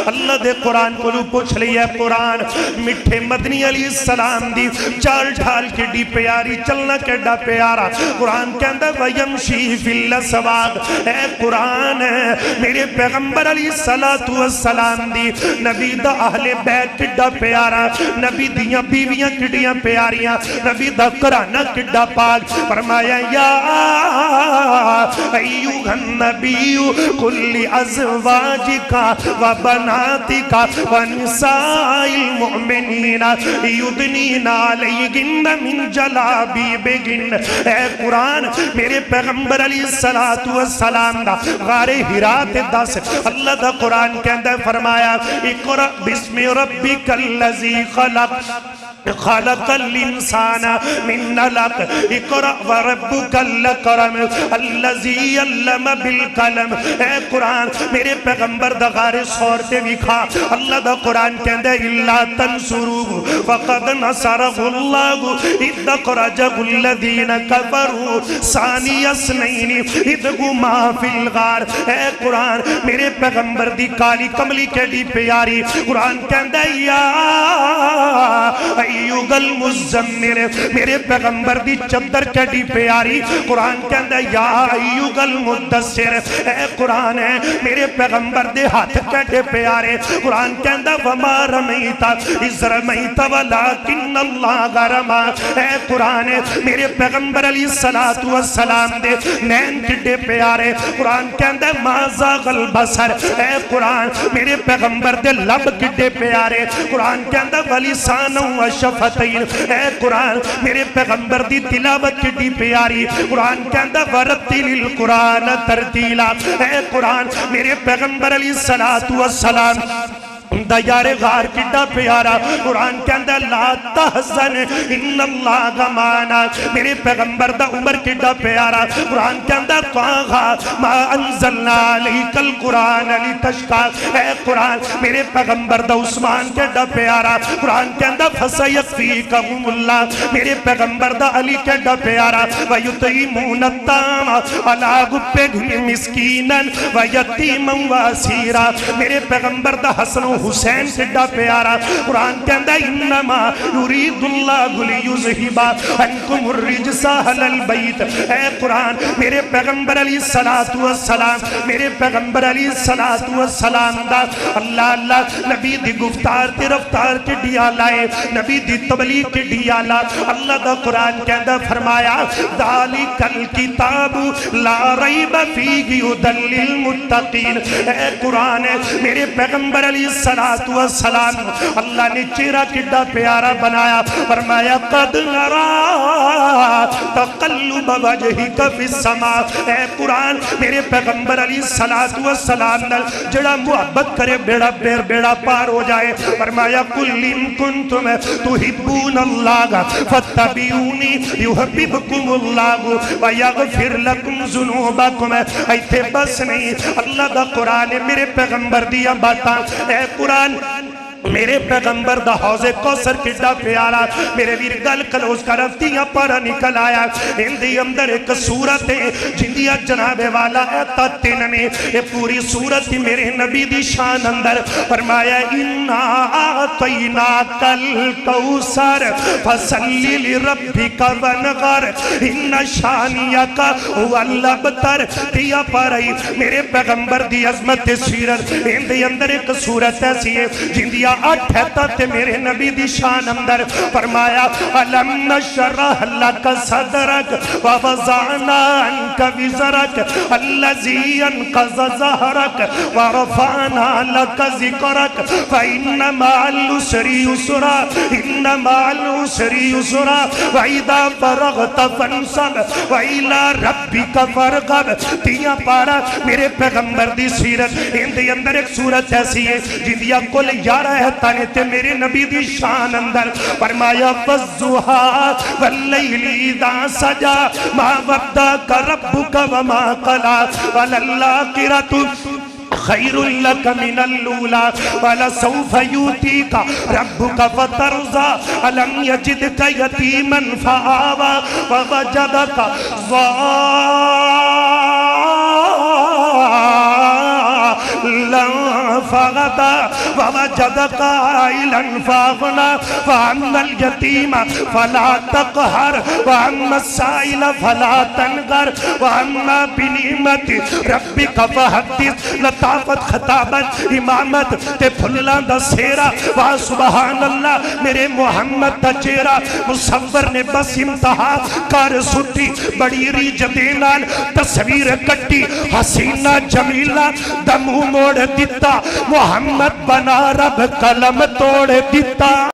اللہ دے قرآن کو لو پوچھ لیا قرآن مٹھے مدنی علیہ السلام دی چال ڈھال کے ڈی پیاری چلنا کے ڈا پیارا قرآن کے اندر وَيَمْشِي فِي الْأَسْوَاقِ اے قرآن میرے پیغمبر علیہ السلام دی نبی دا اہل بیت کڈا پیارا نبی دیاں بیویاں کڈیاں پیاریاں نبی دا قرآنہ کڈا پاک فرمایا یا ایوہ النبی قل ازواجکا و بناتکا و نساء المؤمنین یدنین علیہن من جلابیبہن اے قرآن میرے پیغمبر علیہ السلام دا غار حرات دس اللہ دا قرآن کے اندر فرمایا اقرأ بسم ربک الذی خلق خلق الانسان من علق اقرأ وربک الاکرم الذی علم بالقلم اے قرآن میرے پیغمبر دا غار سور تے وکھا اللہ دا قرآن کہندے اللہ تنصروہ فقد نصرہ اللہ اذ اخرجہ الذین کفروا ثانی اثنین اذ ہما فی الغار اے قرآن میرے پیغمبر دی کالی کملی کے دی پیاری قرآن کہندے یا ایوہ المزمل میرے پیغمبر دی چدر کے دی پیاری قرآن کہندے یا ایوہ المدثر اے قرآن ہے میرے پیغمبر دے ہاتھ کے دی پیارے قرآن کہندے وما رمیتا از رمیتا ولیکن اللہ رما اے قرآن ہے میرے پیغمبر علیہ السلام دے نین کے دی پیارے قرآن کہندے ما زاغ البصر اے قرآن میرے پیغمبر دے لب کے دی پیارے قرآن کہندے ولسان و شفتین اے قرآن میرے پیغمبر دی تلاوت کی دی پیاری قرآن کہندہ ورتل القرآن ترتیلا اے قرآن میرے پیغمبر علیہ السلام دا یار غار کڈا پیارا قرآن کہندہ لا تحزن ان اللہ معنا میرے پیغمبر دا عمر کڈا پیارا قرآن کہندہ طاغا ما انزلنا علیک القرآن لتشقا اے قرآن میرے پیغمبر دا عثمان کڈا پیارا قرآن کہندہ فسیکفیکہم اللہ میرے پیغمبر دا علی کڈا پیارا ویطعمون الطعام علی غبہ مسکینا ویتیما واسیرا میرے پیغمبر دا حسن و حسین کڈا پیارا قرآن کہندہ انما یرید اللہ لیذہب عنکم الرجس اہل البیت اے قرآن میرے پیغمبر علیہ السلام میرے پیغمبر علیہ السلام دا اللہ اللہ نبی دی گفتار تے رفتار کے ڈیا لائے نبی دی تبلیغ کے ڈیا لا اللہ دا قرآن کہندہ فرمایا ذالک الکتاب لا ریب فیہ ھدی للمتقین اے قرآن میرے پیغمبر علیہ السلام اللہ نے چہرہ کڈا پیارا بنایا فرمایا قد نرا تقلب وجہک فی السماء اے قرآن میرے پیغمبر علیہ السلام جڑا محبت کرے بیڑا پار ہو جائے فرمایا قل ان کنتم تحبون اللہ فاتبعونی یحببکم اللہ ویغفر لکم ذنوبکم ایتھے بس نہیں اللہ دا قرآن میرے پیغمبر دیا باتا اے قرآن میرے پیغمبر دا حوض کوثر کڈا پیارا میرے ویر گل کلوز کا رفتیاں پارا نکل آیا اندی اندر ایک صورت ہے جندیا جناب والا ایتا تیننے یہ پوری صورت میرے نبی دی شان اندر فرمایا انا آتینا کل کوثر فصلی لربک ونغر ان شانیہ کا واللبتر دیا پارائی میرے پیغمبر دی عظمت سیرت اندی اندر ایک صورت ایسی ہے جندیا آٹھ ہے تے میرے نبی دی شان اندر فرمایا علم نشرح لک صدرک ووضعنا عنک وزرک اللذی انقض ظہرک ورفعنا لک ذکرک فإن مع العسر یسرا ان مع العسر یسرا وإذا فرغت فانصب وإلى ربک فرغب دیا پارا میرے پیغمبر دی سیرت اندے اندر ایک صورت ایسی ہے جدیا کل یارہ رہتانے تے میرے نبی دی شان اندر فرمایا فالضحا واللیل اذا سجا ما ودعک ربک وما قلا وللآخرۃ خیر لک من الاولی ولسوف یؤتیک ربک فترضی الم یجدک یتیما فآوی ووجدک ضالا فغدا ووجدك عائلا فاغنى فأما اليتيم فلا تقهر وأما السائل فلا تنقر وأما بنعمت ربك فحدث لطافت خطابت امامت تے پھلاں دا سیرا واہ سبحان اللہ میرے محمد دا چہرہ مصور نے بس انتہا کر سٹی بڑی ریج دینال تصویر کٹی حسینہ جمیلہ دمو موڑ دیتا محمد بنا رب قلم توڑ دیتا